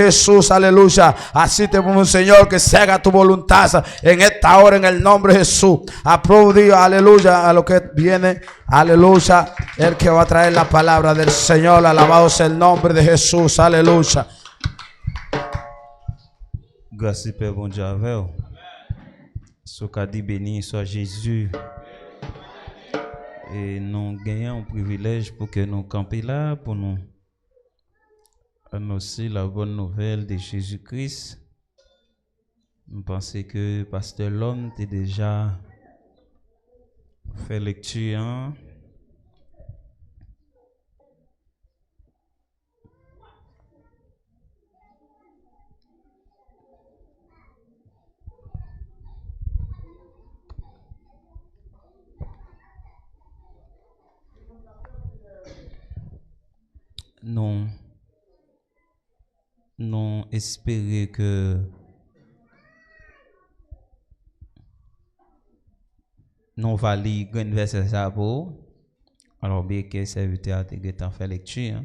Jesús, aleluya. Así te pongo, Señor, que se haga tu voluntad en esta hora, en el nombre de Jesús. Aplaudí, aleluya, a lo que viene, aleluya, el que va a traer la palabra del Señor. Alabado sea el nombre de Jesús, aleluya. Grâce Père bon Dieu avec vous. Ce qu'a dit béni soit Jésus. Et nous gagnons un privilège pour que nous campions là, pour nous annoncer la bonne nouvelle de Jésus-Christ. Je pense que Pasteur L'Homme a déjà fait lecture. Hein? Non espérer que non va lire un verset ça pour alors bien que serviteur a fait lecture.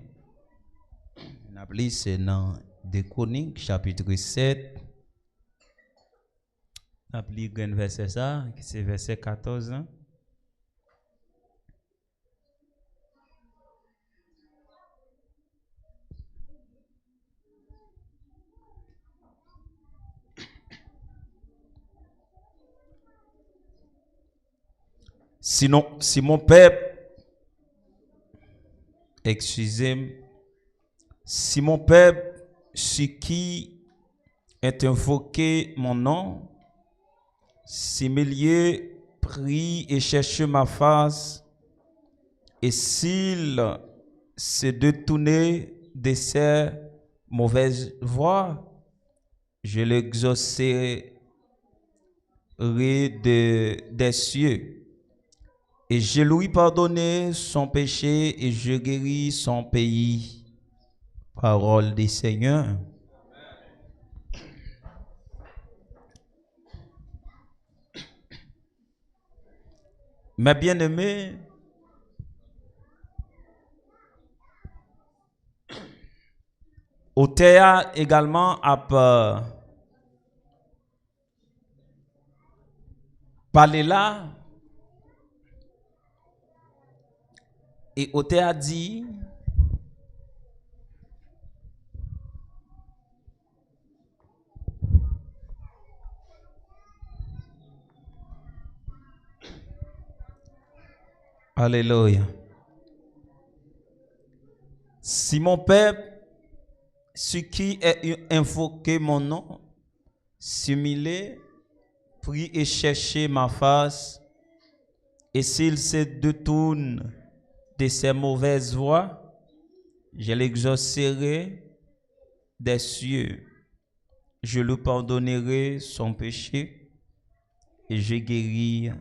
On appelle c'est dans 2 Chroniques chapitre 7. On appelle un verset ça, c'est verset 14. Hein? Sinon, si mon peuple, excusez-moi, si mon peuple, ce qui est invoqué mon nom, s'humilier, prie et cherche ma face, et s'il se détourne de ses mauvaises voies, je l'exaucerai des cieux. Et je lui pardonne son péché et je guéris son pays. Parole du Seigneur. Mes bien-aimés, au théâtre également à parler là. Et Oté a dit, alléluia. Si mon peuple, ce qui est invoqué mon nom, s'humilie, prie et cherche ma face, et s'il se détourne de ses mauvaises voies, je l'exaucerai des cieux. Je lui pardonnerai son péché et je guéris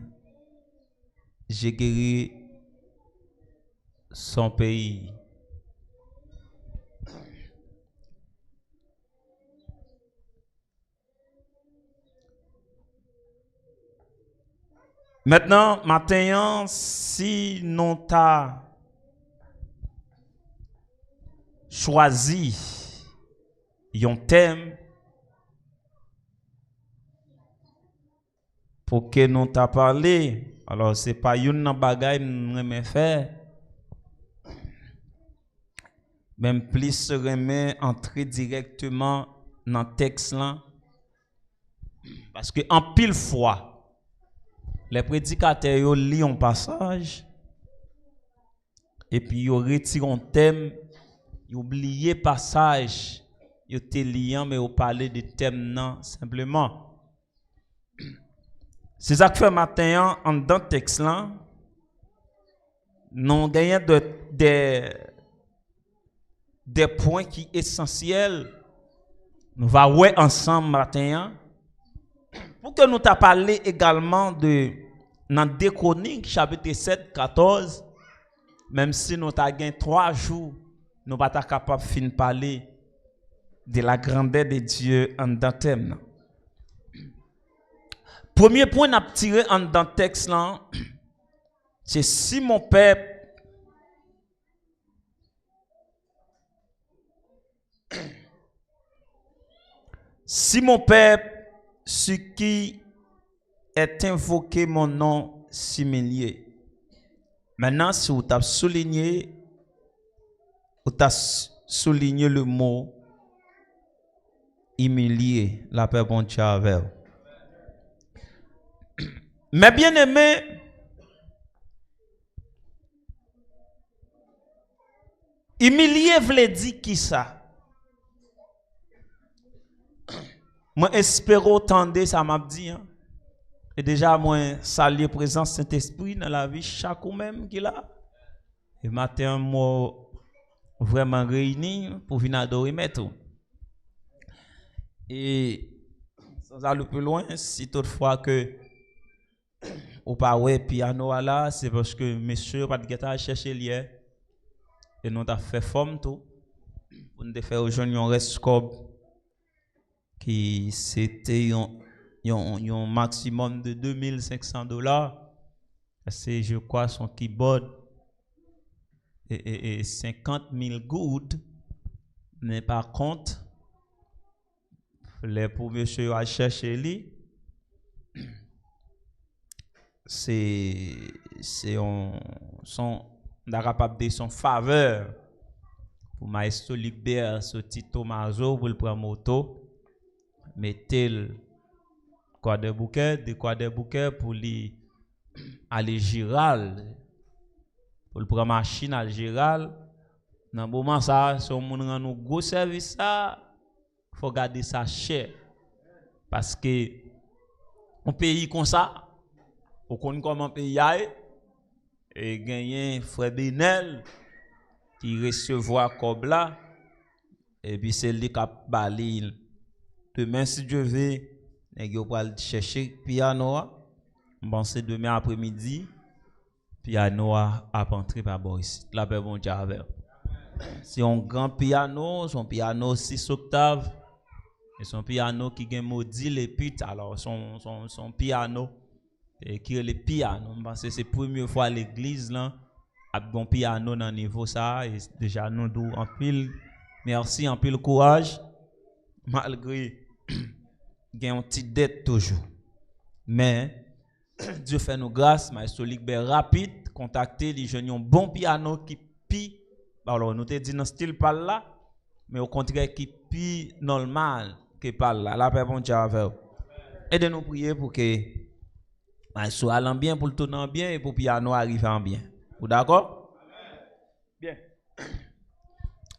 son pays. Maintenant, matin, si nous t'a choisi un thème pour que nous t'a parlé, alors c'est pas une bagaille nous faire, même plus remet entrer directement dans le texte là, parce que en pile fois les prédicateurs lisent un passage et puis ils retirent un thème, ils oublient le passage, ils étaient liés mais ils parlaient de thème non simplement. C'est ça que fait matin en dans le texte là, nous gagnons des points qui sont essentiels. Nous allons voir ensemble matin. Pour que nous t'a parlé également de dans 2 Chroniques chapitre 7 14, même si nous t'a gagné 3 jours, nous pas capable fin parler de la grandeur de Dieu en dans thème. Premier point n'a tiré en dans texte là, c'est si mon peuple Si mon peuple, ce qui est invoqué mon nom, s'humilie. Maintenant, si vous avez souligné le mot humilié, la paix bon Dieu avec vous. Mais bien aimé, humilié veut dire qui ça? Moi espère entendre ça m'a dit. Hein? Et déjà moi saluer présence Saint-Esprit dans la vie chaque ou même qui là. Et matin moi vraiment réuni pour venir adorer maître. Et sans aller plus loin, si toutefois que ou pas ouais piano là, c'est parce que monsieur pas de guitare chercher lié et nous t'a fait forme tout pour nous faire aujourd'hui un rescope qui c'était un maximum de $2,500. C'est je crois son keyboard et 50,000 good. Mais par contre les pour monsieur à chercher lui c'est son capable de son faveur pour maestro Ligbert ce Tito Mazo pour le prendre moto mettez quoi de bouquet pour lui aller Giral pour le prendre machine à Giral dans moment ça son monde rend nous gros service ça faut garder ça cher parce que un pays comme ça on connaît comment pays et gagner frère Benel qui recevoir comme là et puis c'est lui qui a balé demain si Dieu veut on va chercher piano bon c'est demain après-midi piano a entré par Boris la paix bon Dieu avec c'est un grand piano son piano 6 octaves et son piano qui gagne module et puis alors son piano et qui est le piano parce que c'est la première fois à l'église là a bon piano dans niveau ça et déjà nous dou en pile merci en pile courage malgré gagne une petite dette toujours mais Dieu fait nous grâce maestro Ligbert rapide contacter les jeunes un bon piano qui pi alors nous te dit dans style par là mais au contraire qui pi normal que par là la paix bon Dieu avec vous et de nous prier pour que maestro allant bien pour le tourner bien et pour piano arriver en bien. Vous d'accord? Bien.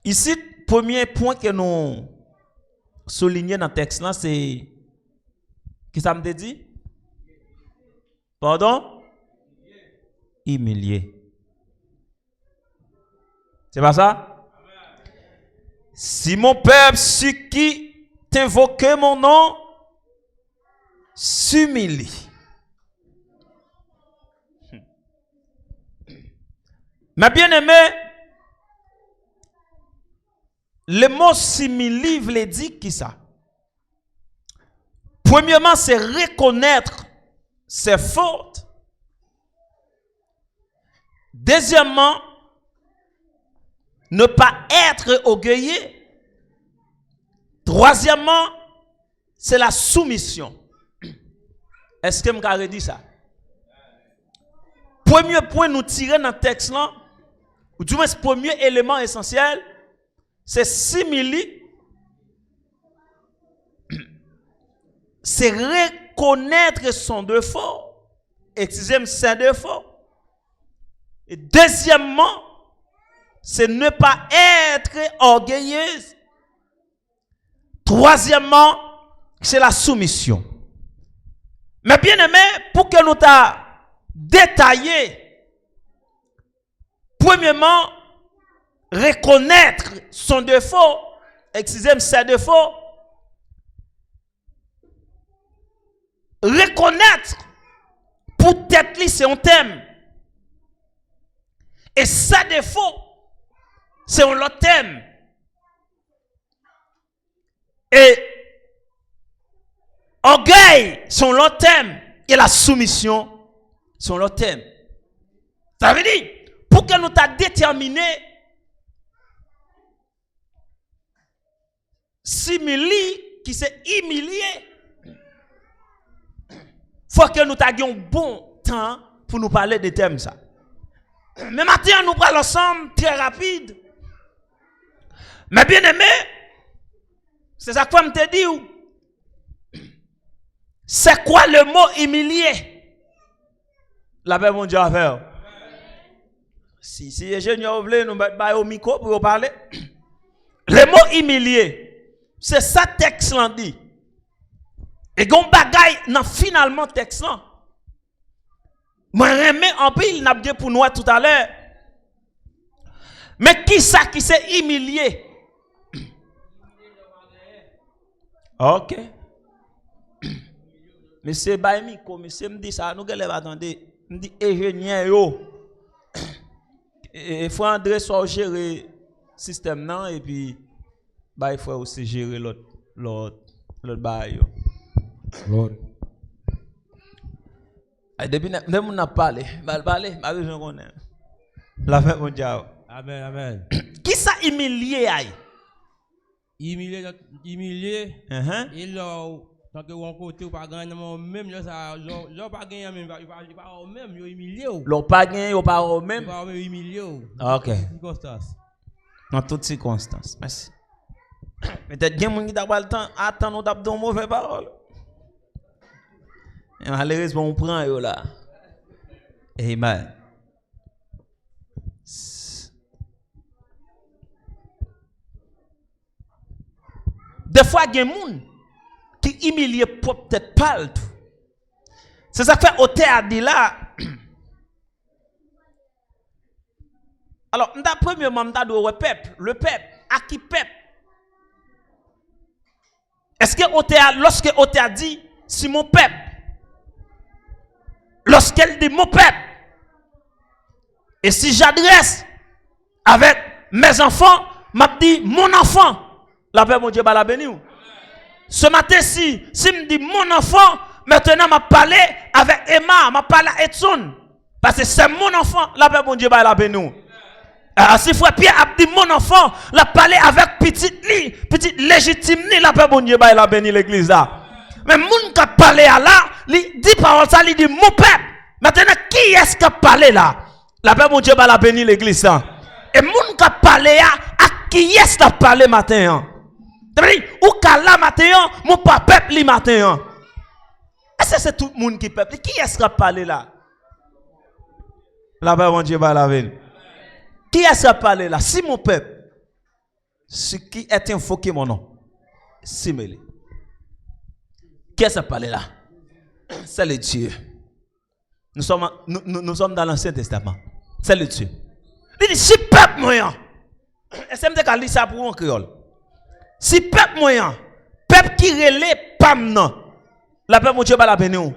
Ici, premier point que nous soulignons dans le texte là, c'est qui ça me dit? Pardon? Humilié. C'est pas ça? Si mon peuple, ce qui t'invoquait mon nom, s'humilie. Mais bien aimé, le mot simili veut dire qui ça? Premièrement, c'est reconnaître ses fautes. Deuxièmement, ne pas être orgueilleux. Troisièmement, c'est la soumission. Est-ce que je dit ça? Premier point nous tirer dans le texte là, ou du moins ce premier élément essentiel, c'est simili, c'est reconnaître son défaut, excuser ses défauts. Et deuxièmement, c'est ne pas être orgueilleuse. Troisièmement, c'est la soumission. Mais bien aimé, pour que nous t'a détaillé, premièrement, reconnaître son défaut, excuser ses défauts, reconnaître pour tête li c'est un thème, et ses défauts c'est un autre thème, et orgueil c'est un autre thème, et la soumission c'est un autre thème. Ça veut dire pour que nous t'a déterminé simili qui s'est humilié. Faut que nous ayons bon temps pour nous parler des thèmes ça. Mais maintenant nous parlons ensemble très rapide. Mais bien aimé, c'est ça que je te dis. C'est quoi le mot humilié? La paix mon Dieu à faire. Si les ingénieurs veulent nous mettre au micro pour parler. Le mot humilié, c'est ça texte là dit. Et gon bagay nan finalement texte là. Moi remets en pile n'a bien pour nous tout à l'heure. Mais qui ça qui s'est humilié? OK. Monsieur Baimiko, monsieur me dit ça, nous gèlè attendez, me dit ingénieur yo. Et faut André soit gérer système nan et puis bah il faut aussi gérer l'autre bail yo. Glory. Depuis nous n'a parlé, m'a besoin connaître. La fin mon Dieu. Amen, amen. Qui ça humilié aïe? Humilié. Et là, tant que on côté ou pas gagner même là ça, genre pas gagner même, il pas même humilié. L'on pas gagné ou pas même. Pas humilié. OK. Circonstance. Dans toutes circonstances. Merci. Peut-être que quelqu'un qui t'a pas le temps, attends nous t'a donné mauvais parole. Et malheureusement on prend yo là. Amen. Des fois il y a des gens qui humilient peut-être pas le tout. C'est ça que fait Othée a dit là. Alors, premièrement, le peuple, à qui peuple? Est-ce que lorsque Othée a dit, si mon peuple, lorsqu'elle dit mon peuple, et si j'adresse avec mes enfants, m'a dit mon enfant, la paix, mon Dieu, la béni. Ce matin, si me dit mon enfant, maintenant m'a parlé avec Emma, m'a parlé à Edson, parce que c'est mon enfant, la paix, mon Dieu, la béni. Si frère Pierre a dit mon enfant, l'a parlé avec petite légitime la paix bon Dieu la béni l'église là. Mais moun qui a parlé à là, il dit parole ça, il dit mon peuple. Maintenant qui est-ce qui a parlé là? La paix bon Dieu la béni l'église là. Et moun qui a parlé à qui est-ce qui a parlé matin? Ou kala matin, mon peuple li matin. Est-ce que c'est tout le monde qui peuple? Qui est-ce qui a parlé là? La paix bon Dieu la béni. Qui est-ce qui a parlé là? Si mon peuple, ce qui est invoqué mon nom, si mêlé. Qui est-ce qui a parlé là? C'est le Dieu. Nous sommes dans l'Ancien Testament. C'est le Dieu. Il dit, si peuple moyen, est-ce que je dis ça pour un créole? Si peuple moyen, peuple qui relève pam non, la peuple mon Dieu va la bénir.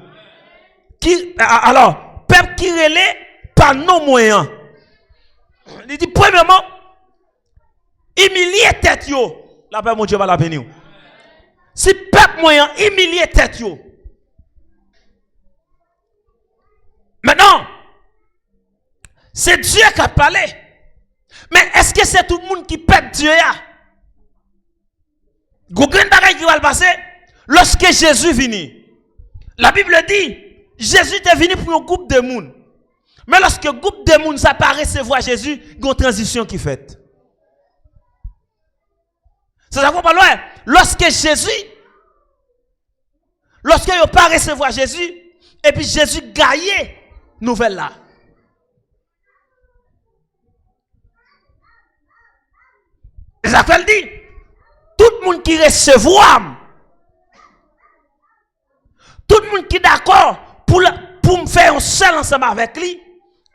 Alors, peuple qui relève pas non moyen. Il dit, premièrement, humilier tête yo. La paix, mon Dieu va la bénir. Si peuple moyen, humilier tête yo. Maintenant, c'est Dieu qui a parlé. Mais est-ce que c'est tout le monde qui pète Dieu ya? Gougen bagay qui va le passer. Lorsque Jésus vini, la Bible dit, Jésus est venu pour un groupe de monde. Mais lorsque le groupe de monde s'apparaît recevoir Jésus, il y a une transition qui est faite. C'est ça qu'on parle. Lorsque Jésus, lorsque il pas recevoir Jésus, et puis Jésus gagne nouvelle là. Et ça fait dit, tout le monde qui recevoir, tout le monde qui est d'accord pour me faire un seul ensemble avec lui,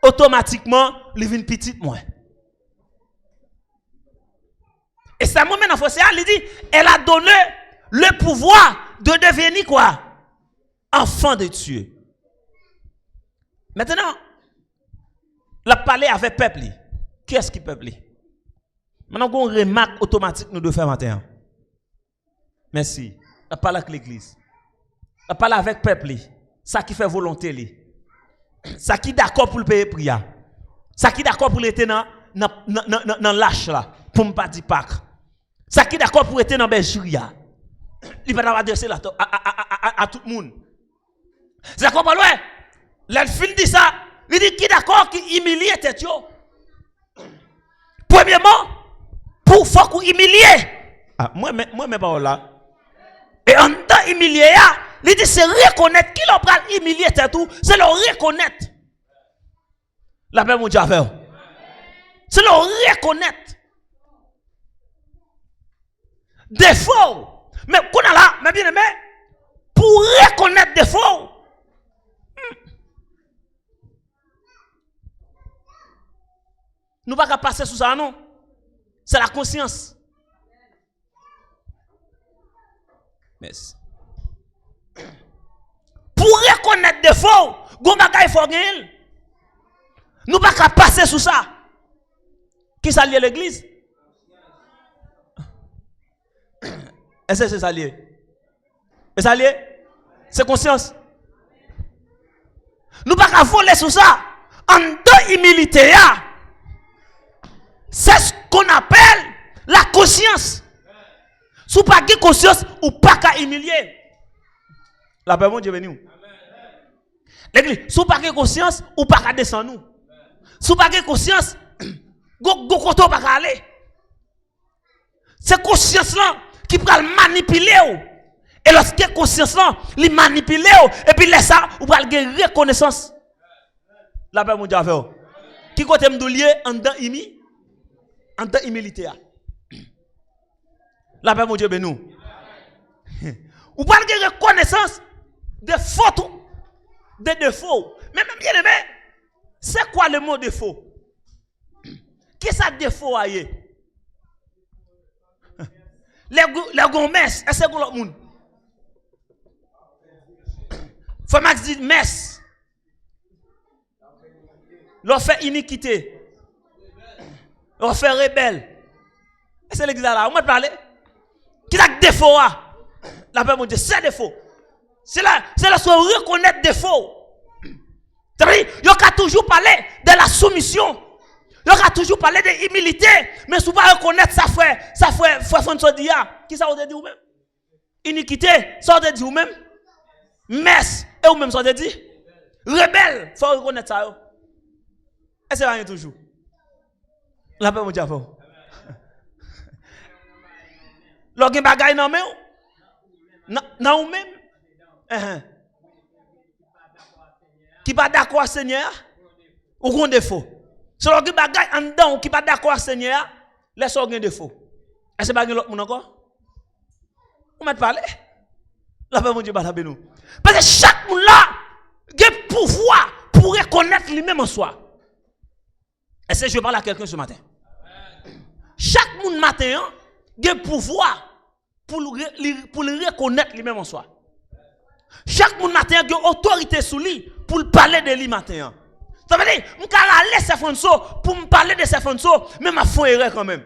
automatiquement, il vient petit moins. Et ça moment dans Fossé, il dit, elle a donné le pouvoir de devenir quoi? Enfant de Dieu. Maintenant, la parler avec peuple. Qui est-ce qui peuple? Maintenant, on remarque automatique nous devons faire matin. Merci. La parle avec l'église. La parle avec peuple. Ça qui fait volonté. Ça qui d'accord pour le payer prière. Ça qui d'accord pour être dans lâche là. Pour ne pas dire Pâques. Ça qui d'accord pour être dans bergerie. il va adresser à tout le monde. C'est quoi, ouais? Le film dit ça, il dit qui d'accord qui humilie tête yo. Premièrement, pour faut qu'on humilie. Ah, moi pas là. Et en temps humilier, il dit c'est reconnaître qui l'on prend humilier tête tout, c'est le reconnaître. La paix mon Dieu a fait. C'est le reconnaître. Défaut. Mais qu'on a là, mais bien aimé, pour reconnaître défaut. Nous ne pouvons pas passer sous ça, non. C'est la conscience. Merci. Pour reconnaître défaut, il faut gagner. Nous ne pouvons pas passer sous ça. Qui s'allie l'église? Est-ce que c'est s'allier? C'est s'allier? C'est conscience. Nous ne pouvons pas voler sous ça. En deux humilité, c'est ce qu'on appelle la conscience. Si vous n'avez pas conscience, ou pas qu'à humilier. La paix mon Dieu venu. L'église, si vous n'avez pas conscience, ou pas qu'à descendre. Si vous n'avez pas conscience, go koto pas qu'à aller. C'est conscience là qui peut manipuler. Et lorsque conscience là, il manipule et puis laisse ça, vous pouvez gagner reconnaissance. La paix mon Dieu fait. Qui côté m'doulier en dedans humilité. La paix mon Dieu ben nous. Vous pouvez gagner reconnaissance de fautes, de défauts. Mais même bien aimé, c'est quoi le mot défaut? Qui ça défaut aille? Les gommes, est-ce que l'autre monde? Faut Max dit messe. L'on fait iniquité. L'on fait rebelle. Est-ce que l'église là? On va parler. Qui ça défaut? La paix mon Dieu, c'est défaut. C'est là qu'on reconnaître défaut. C'est-à-dire, il y a toujours parlé de la soumission. Il y a toujours parlé de l'humilité. Mais souvent reconnaître ça frère François Dia. Qui ça vous dit vous-même? Iniquité, ça vous dit vous-même? Messe, et vous-même ça vous dit? Rebelle, il faut reconnaître ça. Est-ce que ça va toujours? La paix mon Dieu. Lorsque bagay nan men nan ou même qui pas d'accord Seigneur ou gon défaut. C'est lorsque bagay en dedans qui pas d'accord Seigneur, laisse ou gen défaut. Est-ce que bagay l'autre moun encore? On m'a parlé. La paix mon Dieu ba nous. Parce que chaque moun là gen pouvoir pour reconnaître lui-même en soi. Est-ce que je parle à quelqu'un ce matin? Chaque moun matin gen pouvoir pour le reconnaître lui-même en soi. Chaque monde matin a une autorité sur lui pour le parler de lui matin. Ça veut dire, je vais aller à François pour me parler de François, mais ma foi erreur quand même.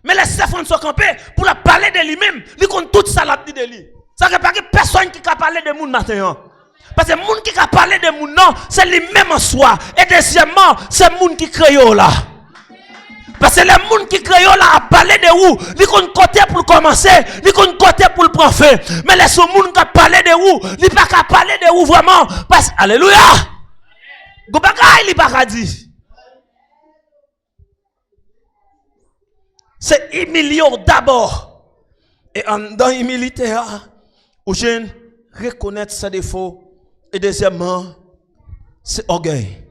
Mais laisse François camper pour la parler de lui-même, il compte toute ça la dit de lui. Ça veut dire que personne qui a parlé de monde matin. Parce que le monde qui a parlé de monde non, c'est lui-même en soi. Et deuxièmement, c'est le monde qui crée là. Parce que les gens qui créent là a parlé de vous, ils ont côté pour commencer, ils ont côté pour le prendre fin. Mais les gens qui ont parlé de vous, ils n'ont pas parler de vous vraiment. Parce que, alléluia, ils n'ont pas dit. C'est humilier d'abord. Et dans l'humilité, où je reconnaître ses défauts. Et deuxièmement, c'est orgueil.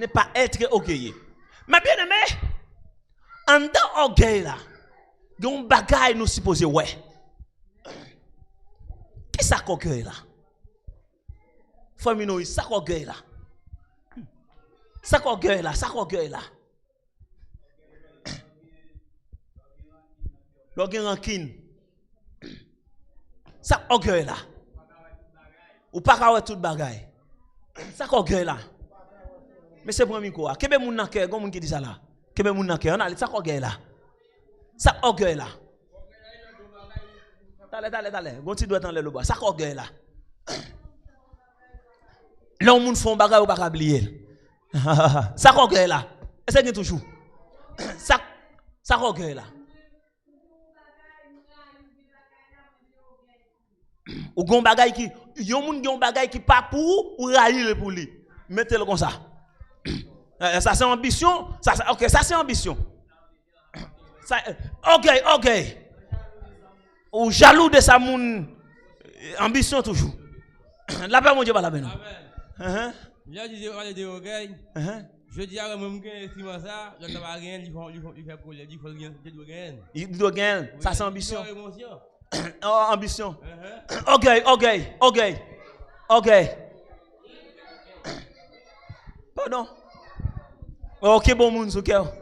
Ne pas être orgueilleux. Mais bien aimé, en dans orgueil là, il y a un bagage nous supposé ouais. Qui ça orgueil là? Famille ça orgueil là. Ça orgueil là, ça orgueil là. L'orgueil rancune. Ça orgueil là. Ou pas qu'à tout bagage. Ça orgueil là. Mais c'est pour moi quoi? Kebe moun nan cœur, gon moun qui dit ça là. Kebe moun nan cœur, on a ça orgueil là. Ça orgueil là. Dale. Gon ti doit dans le bois. Ça orgueil là. Là moun font bagay ou pas oublier. Ça orgueil là. Est-ce que toujours? Ça orgueil là. Ou gon bagay qui yon moun gon bagay qui pas pour ou railler pour lui. Mettez-le comme ça. Ça c'est ambition, OK, ça c'est ambition. Ça, OK. Ou jaloux de sa moun ambition toujours. La paix mon Dieu pas la peine. Amen. Je dis on est de orgueil. Je dis à même que estimant ça, je ne vais rien, il fait coller, il faut rien, il doit gagner. Ça c'est ambition. Oh, ambition. OK. Pardon. OK, bon moun sou cœur.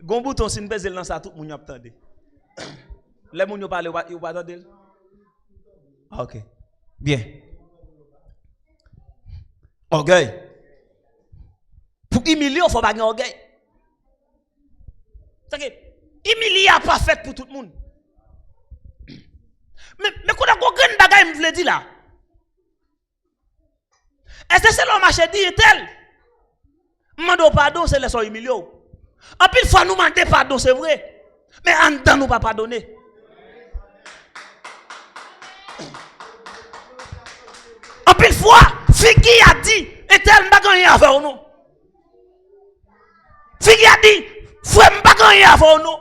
Gon bouton si n'pèse dans ça tout moun y attendé. Les moun yo parler ou pas attendre. OK. Bien. Orgueil. Pour humilier, il faut pas gagner orgueil. C'est que humilier n'est pas fait pour tout le monde. Mais quand on a un bagage, je vous dire là. Est-ce que c'est l'homme marché dit tel? Mando pardon, c'est les gens humiliés. En plus, fois nous demander pardon, c'est vrai. Mais en dedans, nous pas pardonner. En plus, fois, Figi a dit, et tel n'a pas gagné à faire ou non? Figi a dit, frère n'a pas gagné à faire ou non?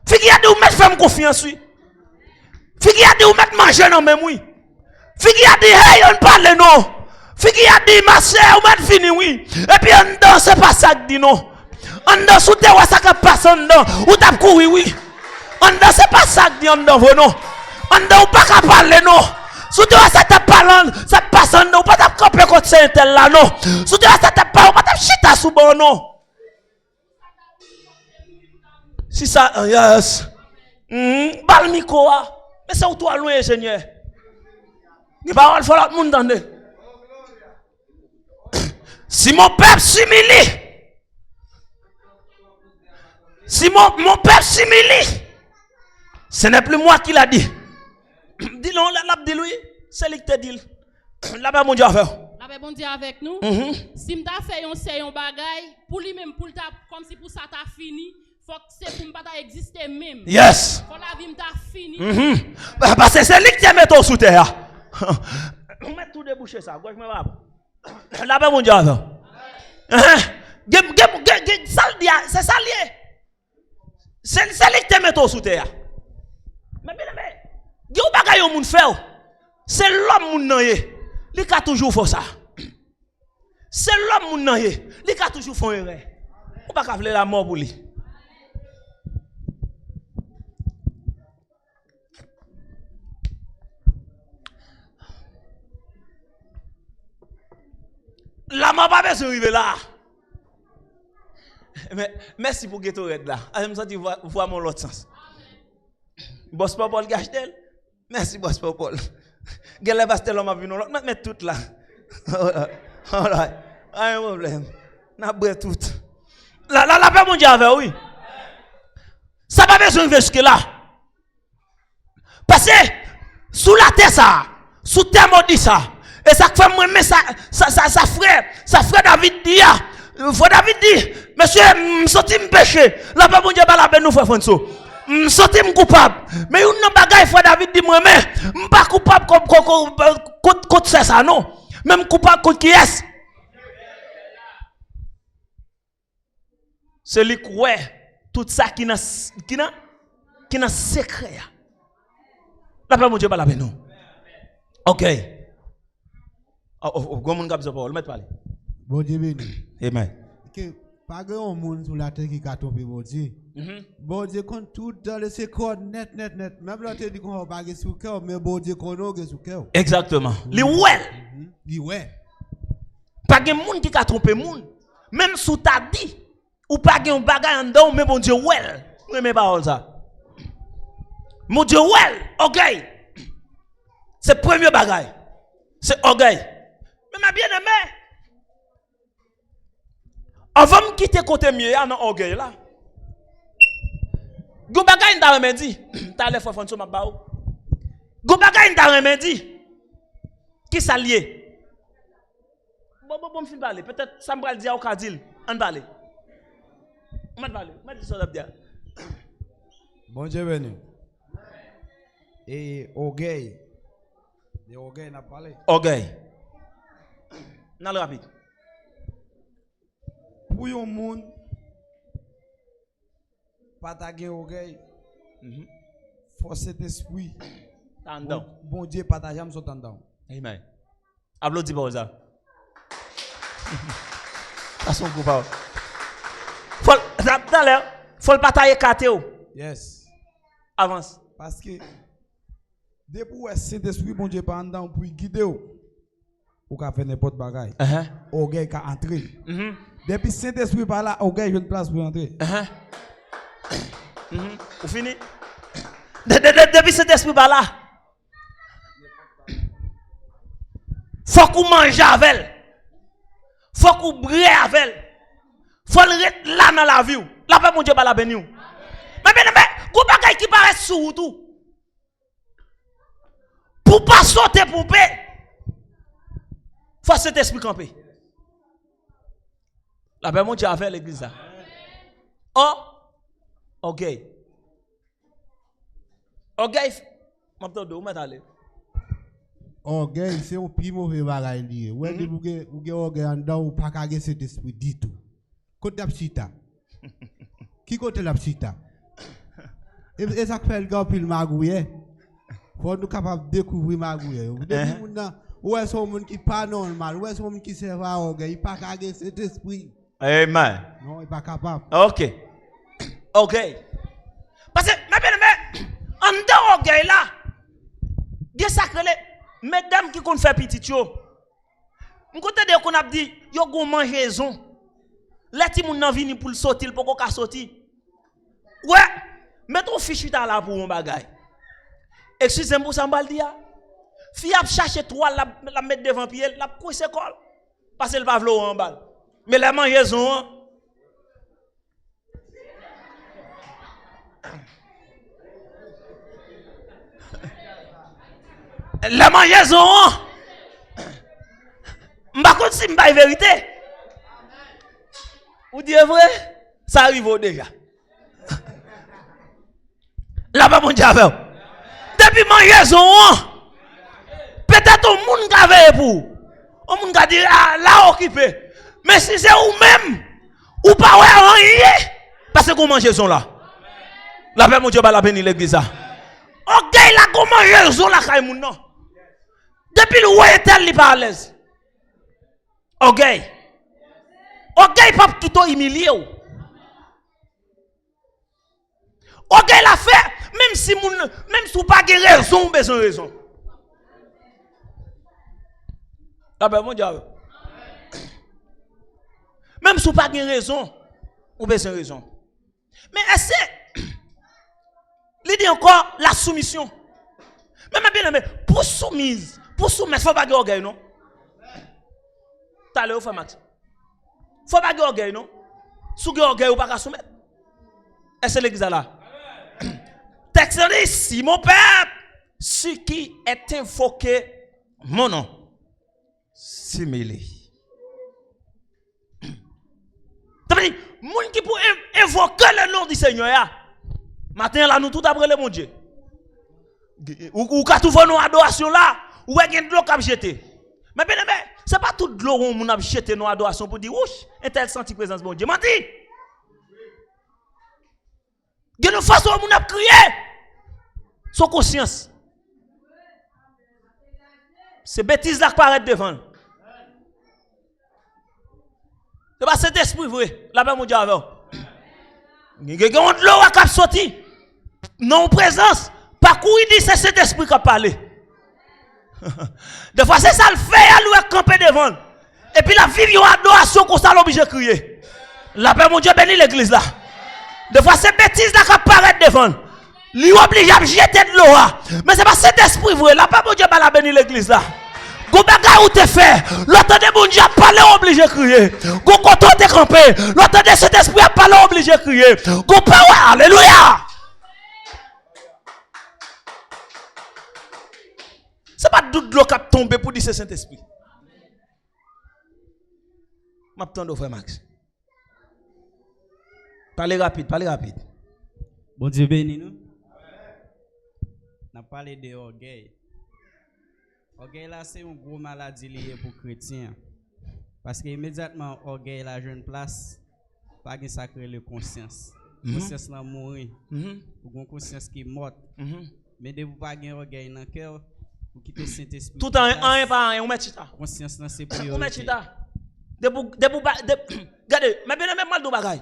Figi a dit, ou mettre femme confiance, oui. Figi a dit, ou mettre manger non même, oui. Figi a dit, hey, on parle non. Figi a dit, ma soeur, ou mettre fini, oui. Et puis, on danse, c'est pas ça que dit non. On danse, ou te voit ça qui passe en dedans, ou t'as couru, oui. On danse, c'est pas ça que dit en dedans, non. On danse, ou pas qu'à parler, non. Si tu as ça te parle, ça passe en dedans, ou pas t'as campé contre c'est tel là, non. Si tu as ça te parle, ou pas t'as chita sous bon, non. Si ça, yes. Balmiko, mais c'est où toi loin, Seigneur. Il va falloir que tout le monde entende. Si mon peuple s'humilie, si mon peuple s'humilie, ce n'est plus moi qui l'a dit. Dis-le, l'a dit lui, c'est lui qui te dit. Là-bas, mon Dieu a fait. Là-bas, bon Dieu avec nous. Si m'ta fait un bagay, pour lui-même, pour ta, comme si pour ça t'a fini, faut que c'est pour m'ta exister même. Yes. Faut la vie m'ta fini. Parce que c'est lui qui te met au sous terre. On met tout débouché ça, gauche me va. Là-bas, mon Dieu a fait. C'est ça lié. C'est lui qui te met au sous terre. Mais bien aimé, il y a un bagay au monde fait. C'est l'homme moun nan ye. Li ka toujours fait ça. C'est l'homme moun nan ye. Li ka toujours fait erreur. Ou pas ka vle la mort pour lui. La mort pas besoin arriver là. Mais merci pour ghetto red là. Je me sens voir mon l'autre sens. Boss Paul Gachtel. Merci boss Paul. Gelle pastel l'homme a vu non l'autre mettre tout là. All right. Pas de problème. N'a bré tout. La paix mon Dieu avec oui. Ça pas besoin de jusque là. Parce que sous la terre ça, sous terre maudit ça. Et ça fait moi mais ça frère David dit frère David dit monsieur me sorti me péché. La paix mon Dieu pas la peine nous frère François. Je suis coupable. Mais une bagaille, frère David dit moi, mais je ne suis pas coupable contre ça, non. Même coupable contre qui est-ce? C'est lui qui tout ça qui n'a secret. La paix, mon Dieu, pas la peine, non. OK. Comment on parole? Mettez parler. Bon Dieu béni. Amen. Pas grand monde sur la terre qui a tombé, bon Dieu. Bon Dieu, compte tout dans le secret net. Même là, tu dis qu'on va pas sous cœur, mais bon Dieu, qu'on a sous cœur. Exactement. Li well. Li ouais. Pas de monde qui a trompé monde. Même sous ta dit, ou pas de bagay en dedans, mais bon Dieu, well. Oui, mais pas ça. Mon Dieu, well. OK. C'est le premier bagay. C'est orgueil. Mais ma bien-aimée, avant de quitter côté mieux, il y a un orgueil là. Go bagay nda remedi. Ta le fofon so ma ba ou. Go bagay nda remedi. Qui ça lié? Bon fin parler. Peut-être ça me va dire au kadil. On parler. On va parler. On va dire ça là. Bon Dieu béni. Et orgueil. De orgueil, n'a parlé. Orgueil. Dans le rapide. Pour un monde, pas taguer orgueil. Faut cet esprit. Bon Dieu, partage avec son tendon. Amen. Applaudis pour ça. À son coup, pas. Faut le batailler KTO. Yes. Avance. Parce que depuis que cet esprit, bon Dieu, pas en dedans pour guider, ou qu'à faire n'importe bagaille. Orgueil qu'à entrer. Depuis cet esprit par là, orgueil, j'ai une place pour entrer. Vous fini? Depuis cet esprit par là, faut qu'on mange avec elle. Faut qu'on brille avec elle. Faut le rester là dans la vie. La paix, mon Dieu, pas la béni. Mais bien, vous bagay qui paraît sous tout. Pour pas sauter pour paix. Faut cet esprit camper. La paix, mon Dieu, avec l'église là. Oh, ok. Orgueil, m'entendez, où m'attendez? Orgueil, c'est un plus mauvais bagage lié. Ouais, vous avez orgueil en dedans, ou pas qu'à cet esprit du tout. Côté la psita. Qui côté la psita? Et ça fait le gars puis le magouille. Faut nous capable de découvrir magouille. Ouais, c'est un monde qui pas normal. Ouais, c'est un monde qui sert à orgueil. Il pas qu'à cet esprit. Amen. Non, il pas capable. Ok. Orgueil. Parce que, mais, en dedans orgueil là, il y a sacré, mesdames qui comptent faire petit yo. On côté de qu'on a dit, yo gon mangeaison. Les ti moun nan vini pour le sortir, pour qu'on sortir. Ouais, mets ton fichu là pour un bagay. Excusez-moi pour ça m'bal dia. Fi a chercher toile la mettre devant pied, la couche col. Parce qu'elle va vlo en balle. Mais la mangeaison la mangeaison, m'ba contre si m'ba vérité. Ou dire vrai, ça arrive déjà. Là-bas, mon Dieu, depuis mangeaison, peut-être au monde qui avait pour, au monde qui a dit, ah, là occupé. Mais si c'est vous-même, ou pas rien, parce que vous mangez là. Là-bas, mon Dieu, va la bénir l'église. Ok, là, comment mangeaison là, quand non. Depuis le roi est il pas à l'aise. Ok. Ok, pas tout humilié. Ok, la fait, même si vous pas de raison, besoin de raison. Ah ben, mon Dieu. Même si vous pas de raison, ou besoin de raison. Mais est-ce que, l'idée encore, la soumission. Même bien, pour soumise, pour soumettre, il ne faut pas de orgueil, non? T'as l'air, faut Max. Faut pas de orgueil, non? Sous orgueil, ou pas de soumettre. Est-ce que l'église là? Texte dit, si mon peuple, ce qui est invoqué, mon nom, similé. Ça veut dire, moun qui pour invoquer le nom du Seigneur, matin là, nous tout après le mon Dieu. Ou quand tu vois nos adorations là, ou est-ce de l'eau qui a jeté. Mais bien, ce n'est pas tout de l'eau où on a jeté nos adorations pour dire, ouch, un tel senti présence de mon Dieu. Menti. Il y a une façon où on a crié. Sans conscience. C'est bêtise là qui paraît devant. C'est pas cet esprit vrai. Là-bas, mon Dieu, avec. Il y a de l'eau qui a sorti. Non présence. Par quoi il dit c'est cet esprit qui a parlé. Des fois, c'est ça le fait, à lui camper devant. Et puis la vie, il y a une adoration qu'on s'est obligé de crier. Là-bas, mon Dieu, bénit l'église là. Des fois, c'est bêtise là qui apparaît devant. Lui oblige à jeter de l'eau. Mais c'est pas cet esprit vrai. Là-bas, mon Dieu, la bénit l'église là. Go bagay ou te fait. L'autre de mon Dieu a parlé obligé de crier. Go content de camper. L'autre de cet esprit a parlé obligé de crier. Go power. Alléluia. C'est pas tout de l'eau qui a tombé pour dire c'est Saint-Esprit. M'attends frère Max. Parlez rapide, parlez rapide. Bon Dieu béni nous. On a parlé de orgueil. Orgueil là, c'est une grosse maladie liée pour les chrétiens. Parce que immédiatement, orgueil la jeune place, pas de sacré le conscience. Conscience là mourir. Ou une conscience qui est morte. Mais de vous pas de orgueil dans le cœur, vous quittez le Saint-Esprit. Tout en un par un, on met chita. Conscience là, c'est On met priorité. chita. Regardez, mais bien même mal de bagaille.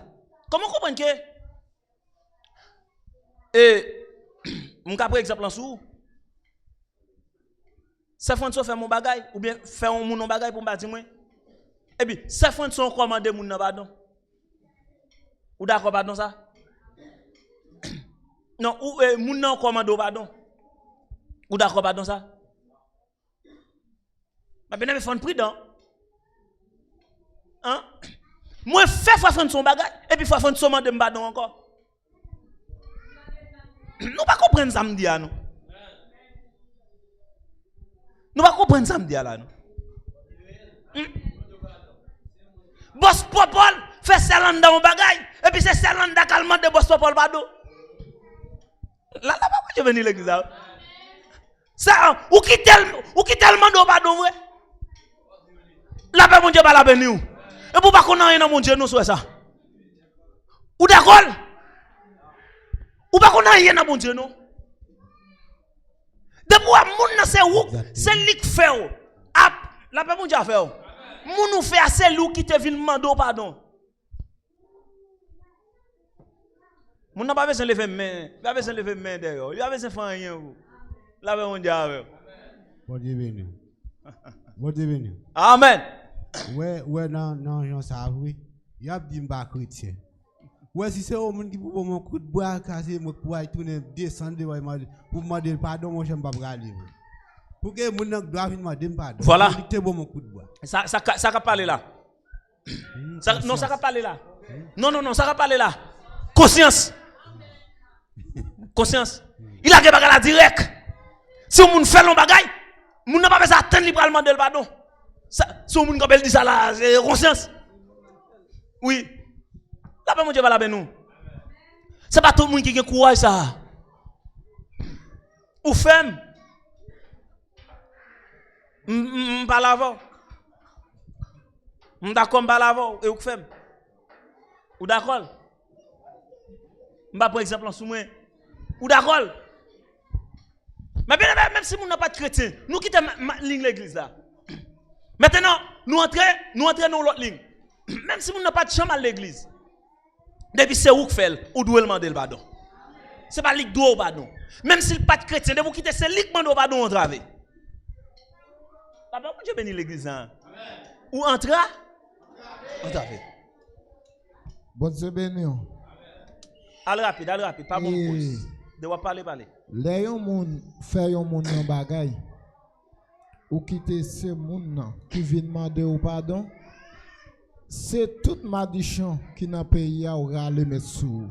Comment comprendre que mon cas par exemple en sous ça fait faire mon bagaille ou bien faire mon bagaille pour me dire moi et puis ça fait son commander mon nan pardon ou d'accord pardon ça non ou mon nan commande pardon ou d'accord pardon ça mais bien faire prudent hein moi fait faire son bagaille et puis faire son demander pardon encore. Nous pas comprendre ça me dit à nous. Nous pas comprendre ça me dit à là nous. Boss Popol fait celle dans mon bagaille et puis c'est celle dans calmement de Boss Popol pardon. Là pas je venir l'église là. Ça ou qui tellement de pardon vrai. La paix mon Dieu pas la béni ou. Et pour pas qu'on ait dans mon Dieu nous soit ça. Ou d'accord? Ou pas qu'on a rien dans mon Dieu non. Depuis moun c'est où c'est lui qui fait la paix mon Dieu a fait moun nous fait c'est lui qui te vient demander pardon. Moun n'a pas besoin de lever main, pas besoin de lever main d'ailleurs. Il a besoin de faire rien la paix mon Dieu a fait. Bon Dieu béni. Bon Dieu béni. Amen. Ouais non ça oui. Il a dit m'pas chrétien. Ouais, si c'est au monde qui pour mon coup de bois casser moi pour tourner descendre pour demander pardon moi j'aime pas braler. Pour que mon doit venir demander pardon. Voilà. C'est bon mon coup de bois. Ça va parler là. Non, ça va parler là. Non, ça va parler là. Conscience. Conscience. Il a des bagages là direct. Si on fait l'on bagaille, on n'a pas besoin d'attendre librement de pardon. Si on dit ça là, c'est conscience. Oui. La paix mon Dieu va la bénir nous. C'est pas tout le monde qui a courage ça. Ou femme. Pas l'avant. D'accord, pas l'avant et ou femme. Ou d'accord. Par exemple en sous moi. Ou d'accord. Mais bien même si nous n'a pas de chrétien, nous quittons l'église là. Maintenant, nous entrons dans l'autre ligne. Même si nous n'a pas de chambre à l'église. Depuis c'est où fait ou doit demander le pardon. C'est pas lui qui doit pardon. Même s'il pas de chrétien, de vous quitter c'est lui qui demande pardon on travaille. Papa, Dieu bénit l'église hein. Ou entra on travaille. Bon Dieu béni. Allez rapide, pas bon cause. De parler. Les gens fait un monde en bagaille. Ou quitter ce monde qui vient demander au pardon. C'est toute maldiction qui n'a pays à râler mes sous.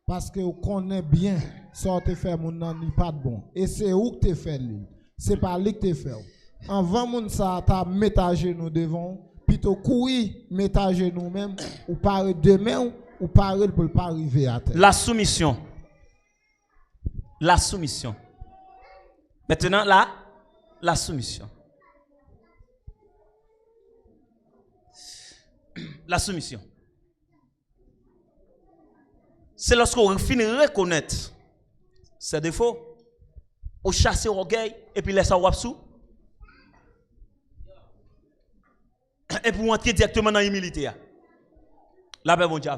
Parce que vous connaissez bien ce que fait mon nan n'est pas bon. Et c'est où que tu fais lui. C'est pas lui que tu fais. Avant mon ça t'a mettre à genoux devant, plutôt courir mettre à genoux même ou parler demain ou parler pour pas arriver à terre. La soumission. Maintenant la soumission. La soumission. C'est lorsqu'on finit de reconnaître ses défauts, on chasse l'orgueil et puis laisse ça sous. Et pour entrer directement dans l'humilité. La paix, mon Dieu.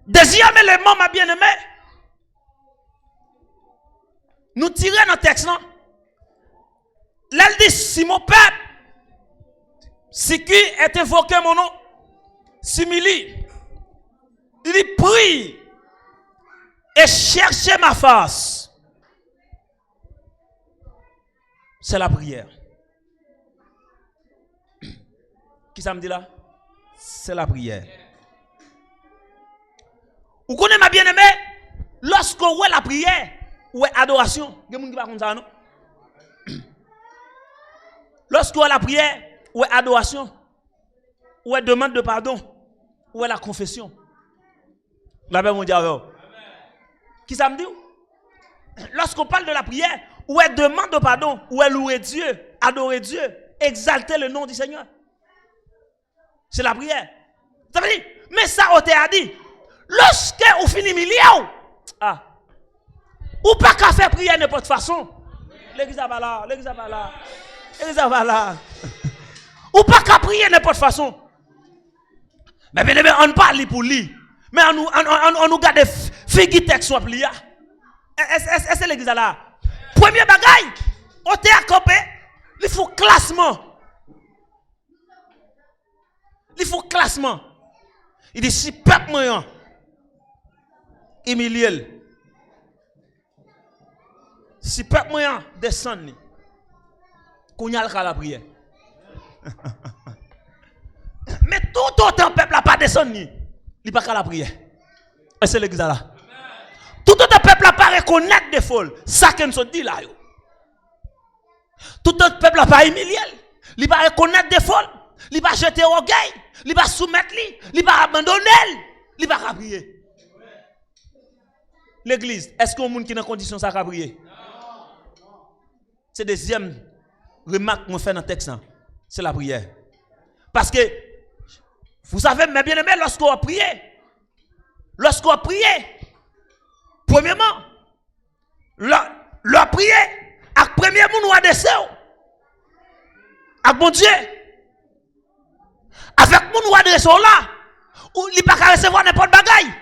Deuxième élément, ma bien-aimée, nous tirons dans le texte, non? L'elle dit, si mon peuple, si qui est invoqué mon nom, simili, il prie et cherche ma face. C'est la prière. Qui ça me dit là? C'est la prière. Vous connaissez ma bien-aimée? Lorsqu'on voit la prière, ou adoration, il y a des gens qui ne parlent pas non? Lorsqu'on voit la prière, ou adoration, ou demande de pardon, ou la confession. La paix mon Dieu. Qui ça me dit? lorsqu'on parle de la prière, où elle demande pardon, où elle louer Dieu, adorer Dieu, exalter le nom du Seigneur. C'est la prière. Ça veut dire, mais ça, on t'a dit, lorsque on finit milliard, ou pas qu'à faire prière n'importe façon. L'église va là, l'église va là, l'église va là. Ou pas qu'à prier n'importe façon. Mais bien aimé, on parle pour lui. Mais on nous garde figure texte soit plié. Est-ce que l'église là? Premier bagaille, on t'a accompé, il faut classement. Il faut classement. Il dit si peuple moyen, humilié. Si peuple moyen descend, qu'on y a la prière. Mais tout autant peuple n'a pas descendu, il n'y a pas qu'à la prière. Et c'est l'église là. Tout autant peuple n'a pas reconnaître des folles. Ça qu'on se dit là. Tout autant peuple n'a pas humilié. Il n'a pas reconnaître des folles. Il n'a pas jeter orgueil. Il n'a pas soumettre. Il n'a pas abandonner. Il n'a pas prier. L'église, est-ce qu'il y a un monde qui est dans condition ça à prier? C'est deuxième remarque que je fais dans le texte. C'est la prière. Parce que, vous savez, mes bien-aimés, lorsqu'on a prié, premièrement, leur prier, avec premier monde, on a des sœurs. Avec mon Dieu. Avec mon on a des sœurs là. Ou il ne peut pas recevoir n'importe bagaille.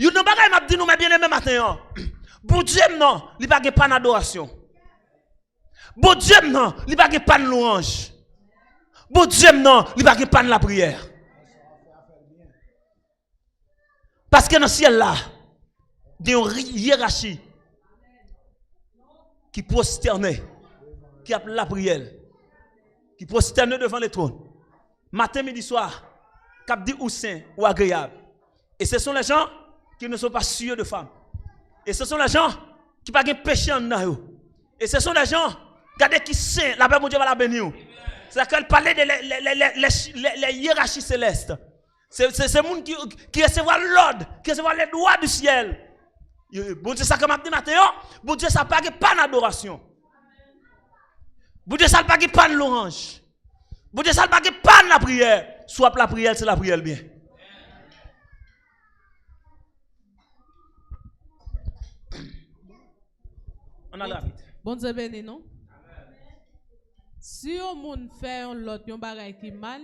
Il y a des bagailles, m'a dit nous, mes bien-aimés, matin. Bon Dieu, non, il n'y a pas d'adoration. Bon Dieu, non, il n'y a pas de louange. Bon Dieu, non, il n'y a pas de la prière. Parce que dans le ciel là, il y a une hiérarchie qui prosterne, qui appelle la prière, qui prosterne devant le trône. Matin, midi, soir, qui dit ou saint ou agréable. Et ce sont les gens qui ne sont pas sûrs de femmes. Et ce sont les gens qui n'ont pas de péché en eux. Et ce sont les gens qui sont saints, la paix de Dieu va la bénir. C'est qu'elle parlait de les hiérarchies célestes. C'est ces gens qui reçoivent l'ordre, qui reçoivent les droits du ciel. Bon Dieu, ça comme dit Matthieu, bon Dieu, ça n'a pas d'adoration. Bon Dieu, ça n'a pas de louange. Bon Dieu, ça n'a pas de la prière. Soit la prière, c'est la prière bien. On a la vite. Bon Dieu béni, non? Si on monde fait un lot yon bagay qui mal,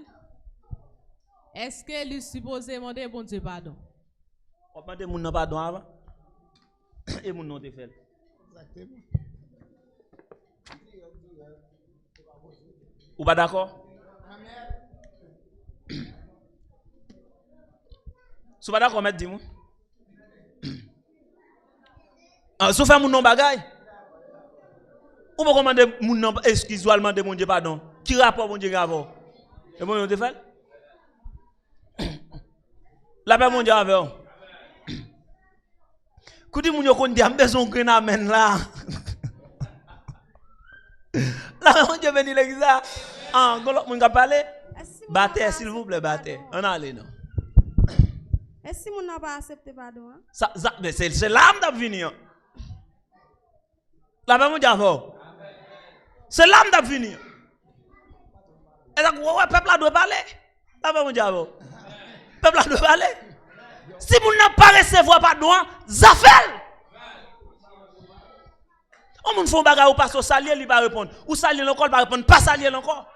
est-ce que lui supposé demander bon Dieu pardon? On va demander mon pardon avant et mon nom de fait. Exactement. Ou pas d'accord? Si pas d'accord, mettre dis-moi. Si vous faites mon nom bagay, ou pas commander mon nom, excuse-moi, demander mon Dieu pardon. Qui rapport mon Dieu avant? Et mon nom de fait? La paix mon Dieu avec. Quand mon Dieu qu'on dit, besoin qu'on amène là. La mon Dieu béni l'église. Ah, mon gars parler. Battez s'il vous plaît, battez. On allez non. Est-ce que mon n'a pas accepté pardon? Ça c'est l'âme d'ab venir. La paix mon Dieu avec. C'est l'âme d'ab venir. Et donc ouais peuple là doit parler. La paix mon Dieu avec. Peuple là doit parler. Si vous n'avez pas recevoir pardon, zafel. On moun font bagarre ou pas au salier, il va répondre. Ou salier encore, il va répondre. Pas salier encore.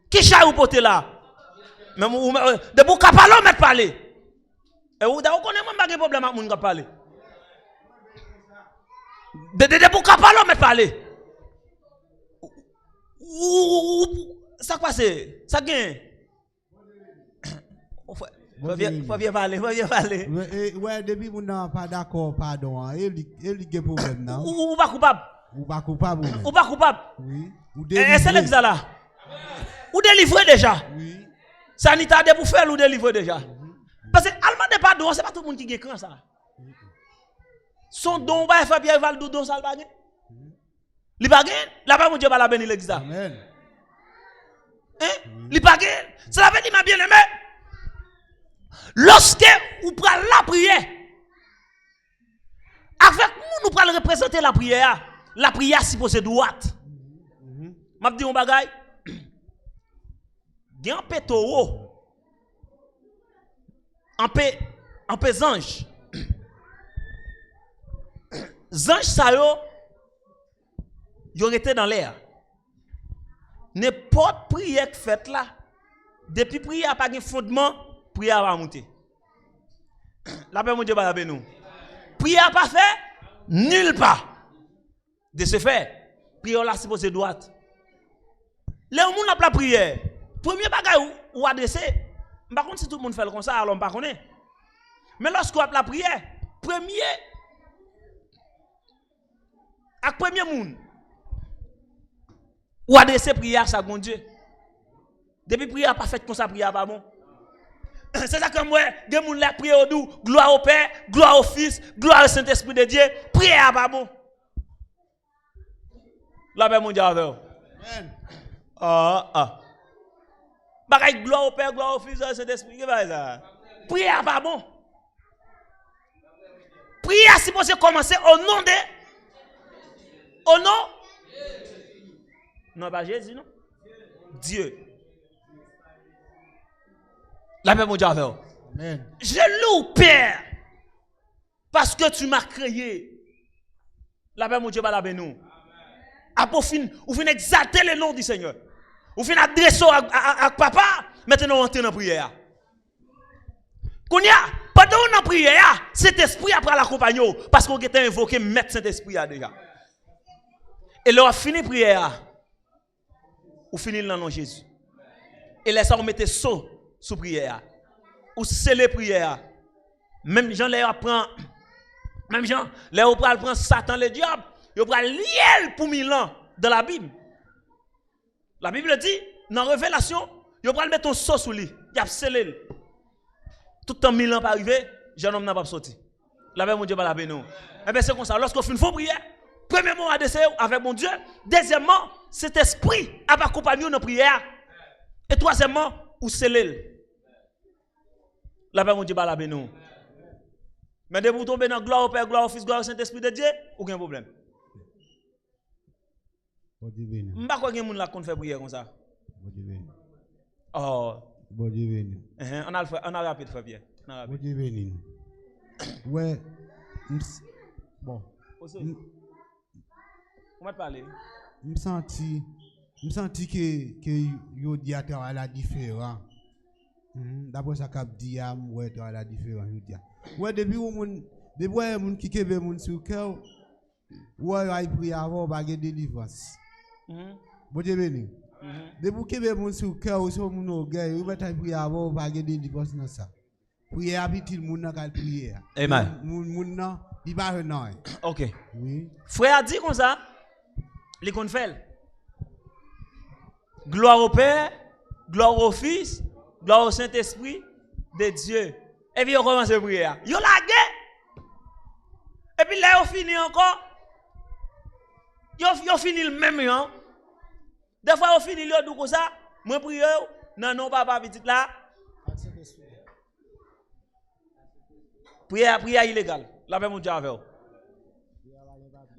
Qui chat ou pote là? Mais de vous parler, mettre parler. Et vous connaissez même pas de problème avec moun qui parler. De vous parler, mettre parler. Ça quoi c'est? Ça gagne. Faut bien parler. Ouais, depuis qu'on n'a pas d'accord, pardon, il y a un problème. Ou pas coupable? Ou pas coupable? Ou pas coupable? Oui. Et c'est l'examen là. Ou délivré déjà? Oui. Sanitaire de pour faire ou délivré déjà? Parce que allemand de pardon, c'est pas tout le monde qui est grand ça. Son don va faire bien val don ça le bagage. Li bagage, la pas mon Dieu va la bénir l'examen. Amen. Hein? Li bagage, ça veut dire ma bien-aimé. Lorsque vous prenez la prière, Avec nous, nous allons représenter la prière. La prière supposée droite. M'a dit un bagay. Gen peu taureau. En peu ange. Ange ça yo été dans l'air. N'importe prière que fait là, depuis prière pas de fondement, prière va monter. La paix mon Dieu va la nous. Prière pas fait, nulle part. De ce fait, prière là supposé droite. Les gens n'a pas prière. Premier bagage ou adresser. Par contre si tout le monde fait comme ça, alors on pas connaît. Mais lorsqu'on a la prière, premier monde ou adresser prière ça bon Dieu. Depuis prière pas fait comme ça prière pas bon. C'est ça que moi, des gens la prière au doux, gloire au Père, gloire au Fils, gloire au Saint-Esprit de Dieu, prière pas bon. La paix mon Dieu avec vous. Bagay gloire au Père, gloire au Fils, au Saint-Esprit, qu'est-ce que ça? Prière pas bon. Prière supposé commencer au nom de non pas Jésus non. Dieu. La paix mon Dieu avec vous. Amen. Je loue Père parce que tu m'as créé. La paix mon Dieu va la paix nous. Après ou fin exalter le nom du Seigneur. Ou fin adresser à papa, maintenant on entre dans la prière. Kounya, pendant on en prière, cet esprit après l'accompagner parce qu'on était invoqué mettre cet esprit déjà. Et là on fini prière. Ou fini dans le nom de Jésus. Et laisse on mettre saut sous prière. Ou sceller prière. Même Jean les apprend même Jean les on prend Satan le diable, il prend lier pour 1000 ans dans la Bible. La Bible dit dans Révélation, il prend mettre un saut sous lui, il a scellé. Tout le temps 1000 ans pas arrivé, jeune homme n'a pas sorti. La paix mon Dieu va la paix nous. Et bien c'est comme ça, lorsqu'on fait une fausse prière, premièrement adresser avec mon Dieu, deuxièmement, cet esprit a accompagné nos prières. Et troisièmement, ou scellé. La paix mon Dieu va la paix nous. Mais de vous tomber dans gloire au Père, gloire au Fils, gloire au Saint-Esprit de Dieu, aucun problème. Je ne sais pas si vous avez fait prière comme ça. Oh. On a rapide fait bien. Ouais. Bon. On va parler. Je me senti que yo dit à la différence. D'abord ça cap dit à ouais à la différence yo dit. Ouais depuis mon qui kebe mon sur cœur. Ouais il prie avant pas de délivrance. Bon Dieu béni. Depuis kebe mon sur cœur sur mon orgueil, il va prier avant pas de délivrance dans ça. Prier habitude mon nan ka prier. Amen. Mon nan il pas non. OK. Oui. Frère a dit comme ça. Les qu'on fait. Gloire au Père, gloire au Fils, gloire au Saint-Esprit de Dieu. Et puis on commence à prier. Yo la guerre. Et puis là on finit encore. Yo fini le même hein. Des fois on finit le tout comme ça. Moi prier non papa petit là. Prière illégale. La paix mon Dieu avec vous.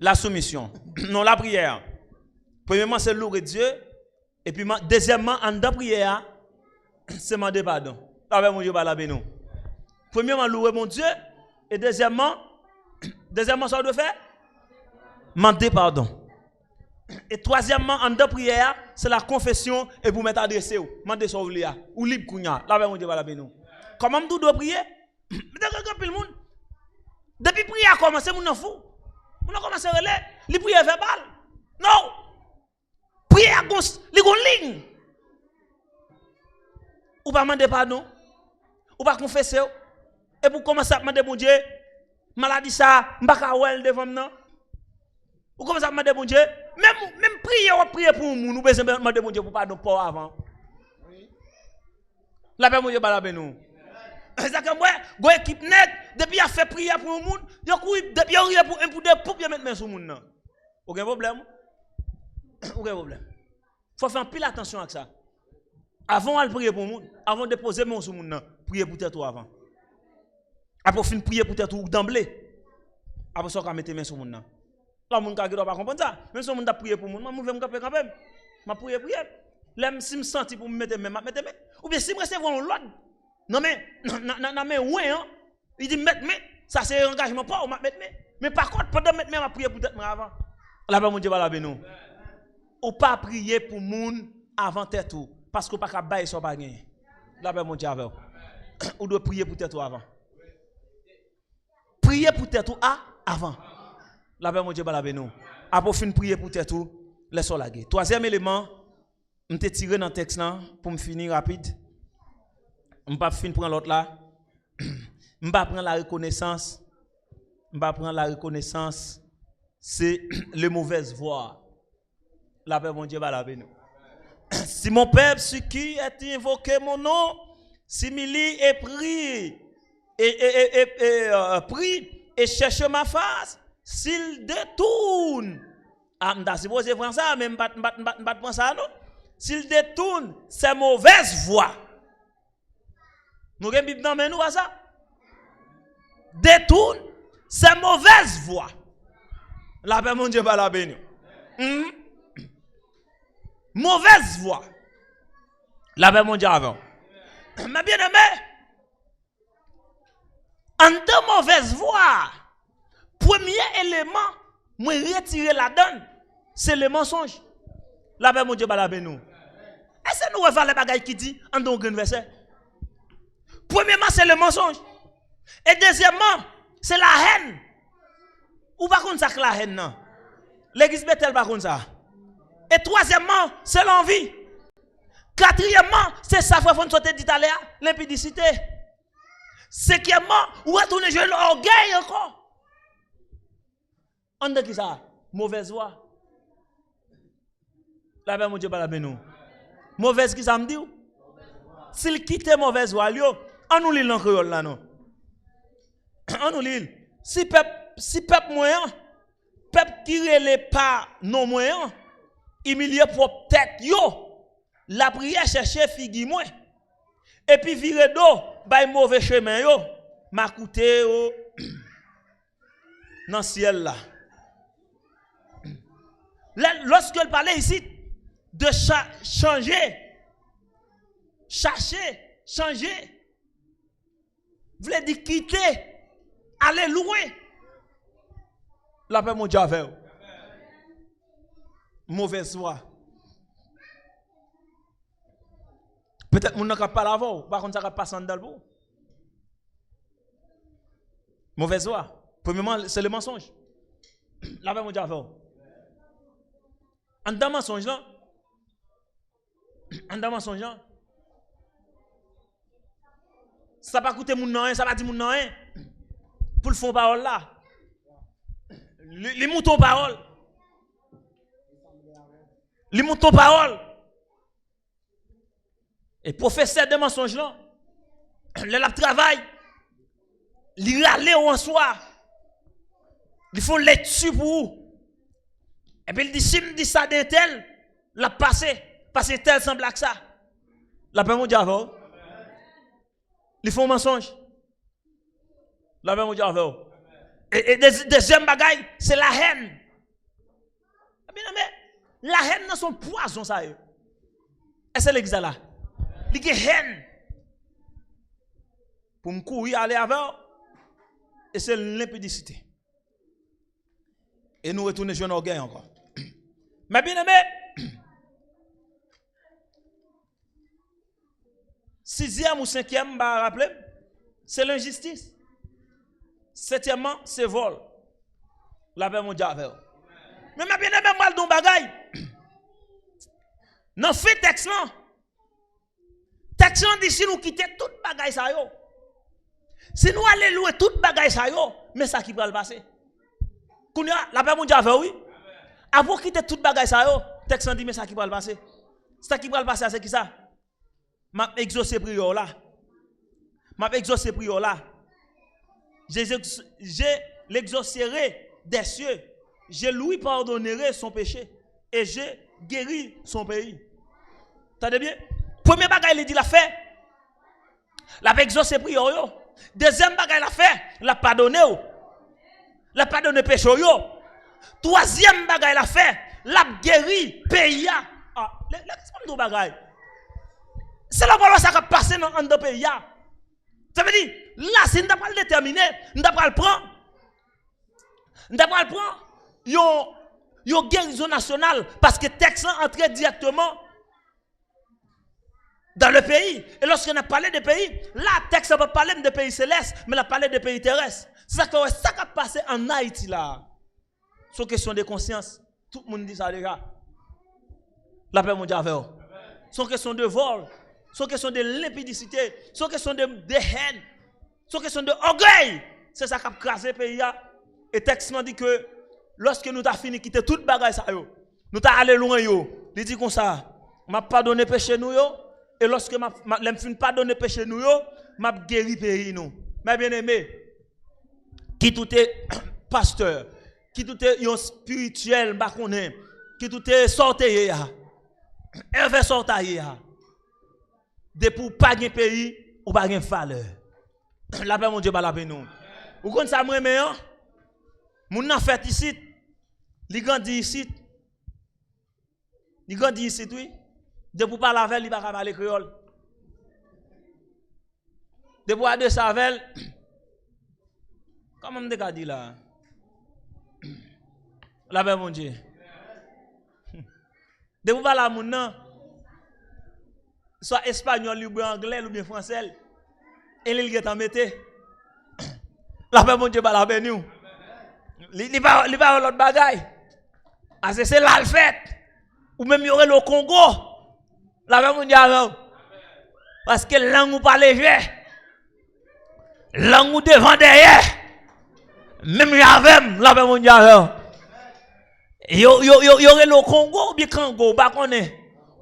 La soumission. Non la prière. Premièrement c'est louer Dieu. Et puis, deuxièmement, en dedans prière, c'est demander pardon. Avec mon Dieu, la bénou. Premièrement, louer mon Dieu. Et deuxièmement, ça doit faire? Demander pardon. Et troisièmement, en dedans prière, c'est la confession et vous mettre adressé. Demander ça ou libre kounya. Avec mon Dieu, la bénou. Comment nous doit prier? Depuis prière a commencé, nous n'en fou. Nous n'en commencé à relais. Les prières verbales. Non! Prière gauche, les ligne. Ou pas demander pardon, ou pas confesser, et pour commencer à demander mon Dieu, maladie ça, m'baka wel devant non. Ou commencer à demander mon Dieu, même prier pour nous, nous besoin demander mon Dieu pour pardon pour avant. La paix mon Dieu la nous. C'est ça que moi, go équipe net, depuis a fait prière pour le monde, yo couru depuis a pour un pour deux pour bien mettre main sur monde. Aucun problème. Aucun problème. Il faut faire pile attention à ça. Avant de prier pour le monde, avant de poser mon sur le monde, prier pour toi avant. Après, fin prier pour toi d'emblée. Après ça, on mettre main sur moun nan. Là, moun ka doit pas comprendre ça. Même si moun t'a prié pour moun, moi vais me camper quand même. M'a prié. L'aime si me senti pour me mettre main, mettre main. Ou bien si me recevoir l'autre. Non mais ouais hein. Il dit mettre main, ça c'est un engagement pas ou mettre main. Mais par contre pendant mettre main, m'a prié pour tête avant. Là bas mon Dieu va la bénir. Ou pas prier pour moun avant tête tout parce que pas ka bailler so pas gagner. Là bas mon Dieu avec. Ou doit prier pour tête tout avant. Prier pour tête tout avant. Là bas mon Dieu va la bénir. Après fin prier pour tête tout, laisse-moi la guerre. Troisième élément, on te tiré dans le texte là pour me finir rapide. On pas fin prendre l'autre là. On va prendre la reconnaissance. C'est les mauvaises voix. La paix mon Dieu va la bénir. Si mon peuple sur qui est invoqué mon nom, s'humilie et prie prie et cherche ma face, s'il détourne, m'da supposé prendre ça, mais m'bat prendre ça non. S'il détourne ses mauvaises voix. Nous avons Bible dans nous à ça. Détourne ses mauvaises voix. La paix mon Dieu va la bénir. Mauvaise voix. La paix mon Dieu avant. Mais bien aimé, en de mauvaise voix, premier élément, moi retirer la donne, c'est le mensonge. La paix mon Dieu va la bénir. Est-ce que nous revoyons les bagailles qui dit en donc un verset? Premièrement, c'est le mensonge. Et deuxièmement, c'est la haine. Ou pas contre ça que la haine, non? L'église Bethel pas contre ça. Et troisièmement, c'est l'envie. Quatrièmement, c'est ça, frère, faut sortir d'Italie, l'impudicité. Cinquièmement, ou retourner jouer l'orgueil encore. On dit qui ça? Mauvaise voix. La paix, mon Dieu, pas la bénou. Mauvaise qui ça me dit? S'il quitte mauvaise voix, on nous lit l'encréole là, non? On nous lit. Si peuple moyen, peuple qui relève pas non moyen, humilié pour tête yo, la prière chercher figue moins. Et puis virer d'eau, bay mauvais chemin yo, m'a coûté yo dans ciel là. Lorsque elle parlait ici de changer, voulait dire quitter, aller loin. La paix mon Dieu avec. Mauvaise voix. Peut-être mon n'a pas l'avant, par contre ça va passer dans le bout. Mauvaise voix. Premièrement, c'est le mensonge. La paix mon Dieu avec. En dans mensonge là. Ça va coûter mon nom, ça va dire mon nom pour le fond parole là. Les moutons parole. Les moutons parole. Et professeur de mensonge là, le travail, il râle en soir. Il faut lecture pour vous. Et puis il dit, si me dit ça d'un tel, la passé, parce que tel semble que ça. La paix mon Dieu avant. Ils font mensonge. La paix mon Dieu avant. Et deuxième bagaille, c'est la haine. Mais la haine dans son poison ça. Est-ce que l'église là? Il y a haine. Pour me courir aller avant, et c'est l'impudicité. Et nous retournons sur nos orgueil encore. Mais bien aimé, sixième ou cinquième, bah rappelez, c'est l'injustice. Septièmement, c'est vol. La paix mon Dieu avec. Mais bien aimé, moi le don bagaille. Non fait texte là. Texte là dit si nous quitter toute bagaille ça yo. Si nous allons louer toute bagaille ça yo, mais ça qui va le passer. Kounya, la paix mon Dieu avec oui. Avant quitter toute bagaille ça yo, texte dit mais ça qui va le passer. Ça qui va le passer c'est qui ça? M'a exaucé prière là. Je l'exaucerai des cieux. Je lui pardonnerai son péché et je guéris son pays. T'entendez bien? Premier bagage il dit la fait. La exaucé prière yo. Deuxième bagage la fait, la pardonner. La pardonner péché yo. Troisième bagaille la fait, la guéri pays. Ah, laisse-moi bagaille. C'est la parole ça qui passe dans un pays. Ça veut dire, là, si nous n'avons pas le déterminer, nous n'avons pas le prendre. Nous n'avons pas le prendre. Yo guérison nationale parce que le texte entre directement dans le pays. Et lorsqu'on a parlé de pays, là, le texte ne va pas parler de pays célestes, mais il a parlé de pays terrestres. C'est ça qui a passé en Haïti là. C'est question de conscience. Tout le monde dit ça déjà. La paix mondiale avec eux. C'est question de vol. C'est question de limpidicité. C'est question de haine. C'est question de orgueil. C'est ça qui a crasé le pays. Et le texte dit que lorsque nous avons fini de quitter toute bagaille, nous avons allé loin. Il dit comme ça, je n'ai pas donné péché nous. Et lorsque je n'ai pas donné péché nous, je n'ai guéri le pays. Mais bien aimé, qui tout est pasteur, qui tout est spirituel, qui tout est sorti, Hervé sorti, de pour pas de pays ou pas de valeur. La paix, mon Dieu, la paix nous. Vous connaissez ça, moi, mais mon en fait ici, il grandit ici. Il grandit ici, oui. De pour parler avec lui, il va parler créole. De pour aller ça avec, comment on te dit là? La paix, mon Dieu. De pour parler à mon nom, soit espagnol, ou bien anglais, ou bien français, et il est en mété. La paix, mon Dieu, la paix, nous. Il va l'autre bagaille. C'est là le fait. Ou même il y aurait le Congo. La paix, mon Dieu, parce que langue ou pas léger. Langue ou devant derrière. Même j'avais, la paix, mon Dieu, il y aurait le Congo ou bien Congo, pas qu'on est.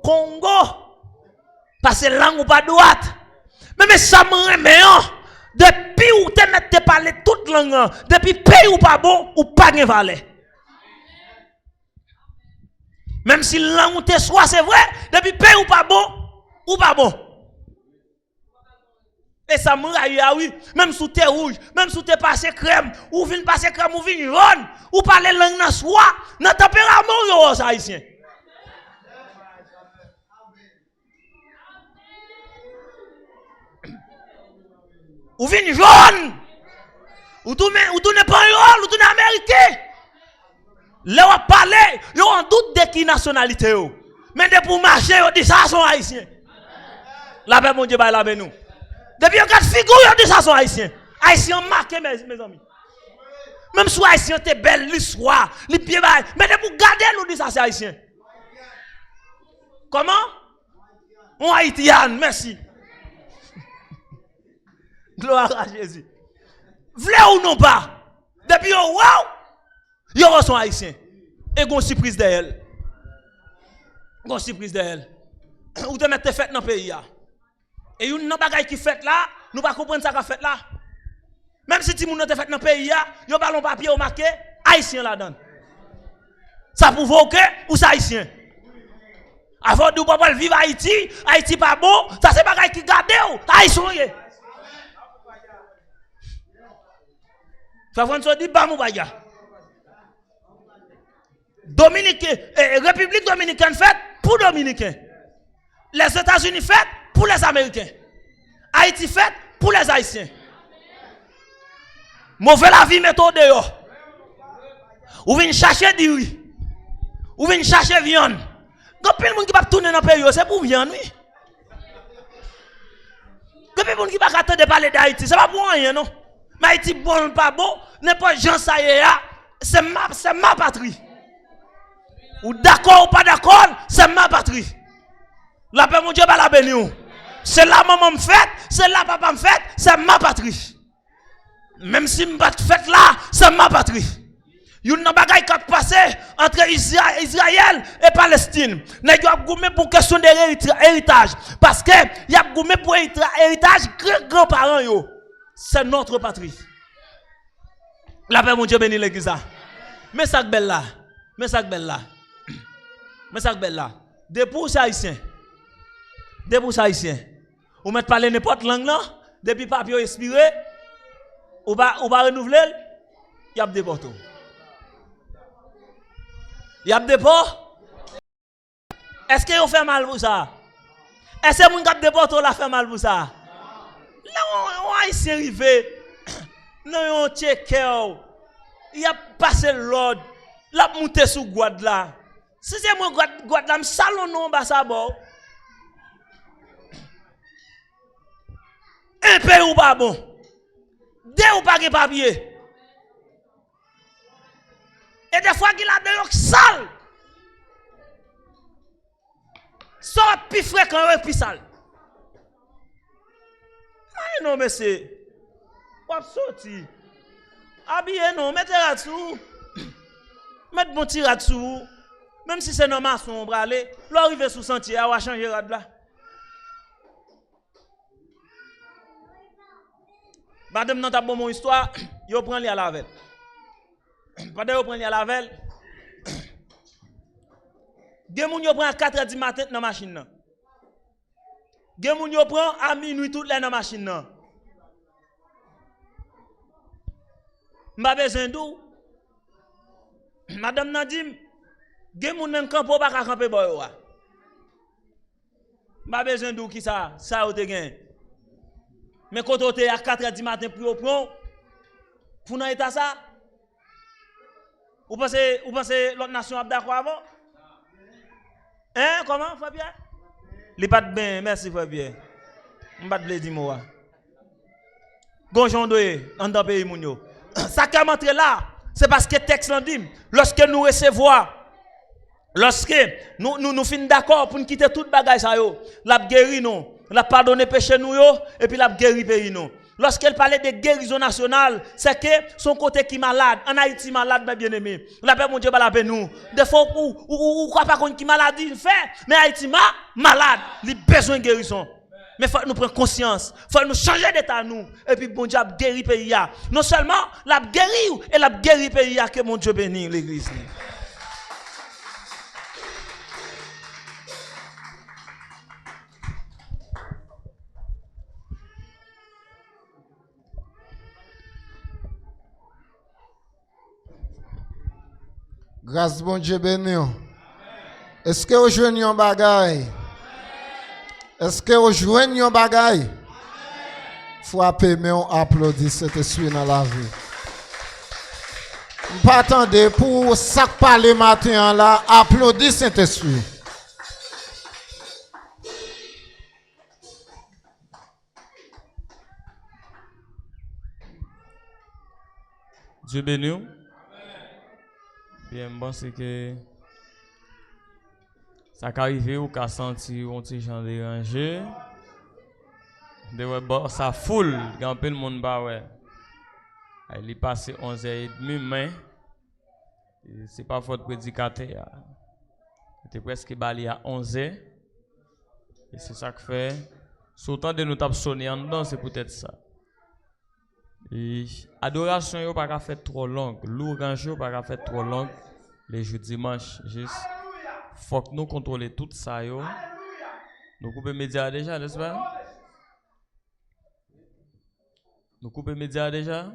Congo. Parce que langue ou pas droite. Mais ça me remet. Depuis où tu mets parler toute langue, depuis pays ou pas bon, ou pas de valeur. Même si langue ou te soit, c'est vrai, depuis pays ou pas bon, ou pas bon. Et ça me raille, oui, même sous tes rouge, même sous tes passé crème, ou vin passer crème, ou vin jaune, ou parler langue dans soi, dans tempérament, yo, ça haïtien. Ou vin jaune, ou tourne pas ou tourne américain. Là on parle, yo en doute de qui nationalité yo. Mais de pour marcher yo dit ça sont haïtiens. La paix mon Dieu ba la paix nous. Depuis on quatre figure yo dit ça sont haïtiens. Haïtiens marqué mes amis. Même si haïtien t'es belle l'histoire, les pieds bas, mais de pour garder nous dit ça c'est haïtien. Comment? On haïtien, merci. Gloire à Jésus. V'là ou non pas? Depuis yo wow, yo sont haïtiens. Et gon surprise d'elle. Gon surprise d'elle. Ou te mettre fête dans le pays. Et une bagay qui fait là, nous pas comprendre ça qu'a fait là. Même si ti moun te fait dans le pays, yo ballon papier ou marqué haïtien là-dedans. Ça provoque ou ça haïtien. Avant de pas vivre Haïti, Haïti pas bon, ça c'est bagay qui garde ou haïtien. Ça va nous dire bamou baya. République dominicaine faite pour Dominicains. Les États-Unis faite pour les Américains. Haïti faite pour les Haïtiens. Mauvais la vie méthode dehors. Ou vient chercher du riz. Ou vient chercher viande. Quand plein de monde qui va tourner dans le pays, c'est pour viande oui. Quand plein de monde qui va attendre de parler d'Haïti, c'est pas pour rien non. Mais Haïti bon pas bon, n'importe Jean ça y est, c'est ma patrie. Ou d'accord ou pas d'accord, c'est ma patrie. La paix mon Dieu va la bénir. C'est là maman me fait, c'est là papa me fait, c'est ma patrie. Même si me pas fait là, c'est ma patrie. Yon nan bagay qui passé entre Israël et Palestine. N'a yo goumé pour question de héritage parce que y a goumé pour héritage grand-parents yo. C'est notre patrie. La paix mon Dieu bénit l'église. Mais ça belle là. Mais ça belle là. Mais ça belle là. Depuis ça haïtien. Depuis ça haïtien. Ou met parler n'importe langue là, depuis papier expiré, ou pas renouveler. y a des portes. Y a des portes. Est-ce que vous fait mal pour ça? Est-ce que vous avez des portes la fait mal pour ça? Là, on a arrivé. Non, on check. Il a passé l'ordre. La monté sous Guad là. Si c'est moi Guad là, salon non bas ça bon. Un pays ou pas bon. Deux ou pas de papier. Et des fois qu'il a des sale. Soit plus fréquent et plus sale. Ah non mais c'est pas sorti. Habillé non, mettez là-dessous. Mettez bon tir là-dessous. Même si c'est normal son bralé, l'arriver sous sentier, on va changer rad là. Madame nan ta bon mon histoire, yo prend li à la velle. Pendant yo prend li à la velle. Gen moun yo prend à 4h du matin dans machine nan. Gen moun yo prend à minuit toute la dans machine nan. M'a besoin d'ou. Madame Nadim, gen moun men campo pas ka camper boy wa. M'a besoin d'ou qui ça ou te gen. Mais quand on est à 4h du matin pour nan état ça, ou pensez l'autre nation a d'accord avant? Hein, comment, Fabien? Li pas de bien, merci Fabien. M'pas de dire moi. Gonjon doye, en dans pays moun yo. Ça qui montré là, c'est parce que texte l'en dit, lorsque nous recevons, lorsque nous finissons d'accord pour nous quitter toute bagaille ça yo, la guéri nous, la pardonner péché nous yo, et puis la guéri pays nous. Lorsqu'elle parlait de guérison nationale, c'est que son côté qui malade, en Haïti malade, bien aimé. La paix, mon Dieu, la paix nous. Des fois, ou croit pas qu'on qui maladie, il fait, mais Haïti malade, il a besoin de guérison. Mais il faut nous prendre conscience, il faut nous changer d'état nous, et puis bon Dieu a guéri le pays. Non seulement la guéri, et la guéri le pays, que mon Dieu bénisse l'église. Grâce bon Dieu béni. Est-ce que vous jouez un bagaille? Est-ce que vous jouez un bagaille? Frappez, mais on applaudit cet esprit dans la vie. Pas attendez pour ça parler matin là, applaudis cet esprit. Dieu béni. Bien, bon, c'est que ça arrive ou qu'à sentir un petit gens dérangé. De ouais, ça foule, quand peu de monde bah ouais. Il est passé 11h30, mais c'est pas faute prédicateur. C'était presque bali à 11h. Et c'est ça que fait. Sautant de nous taper sonner en dedans, c'est peut-être ça. Et adoration yo pas faire trop longue, louange yo pas faire trop longue les jours dimanche juste faut que nous contrôler tout ça yo. Nous couper média déjà, n'est-ce pas? Nous couper média déjà.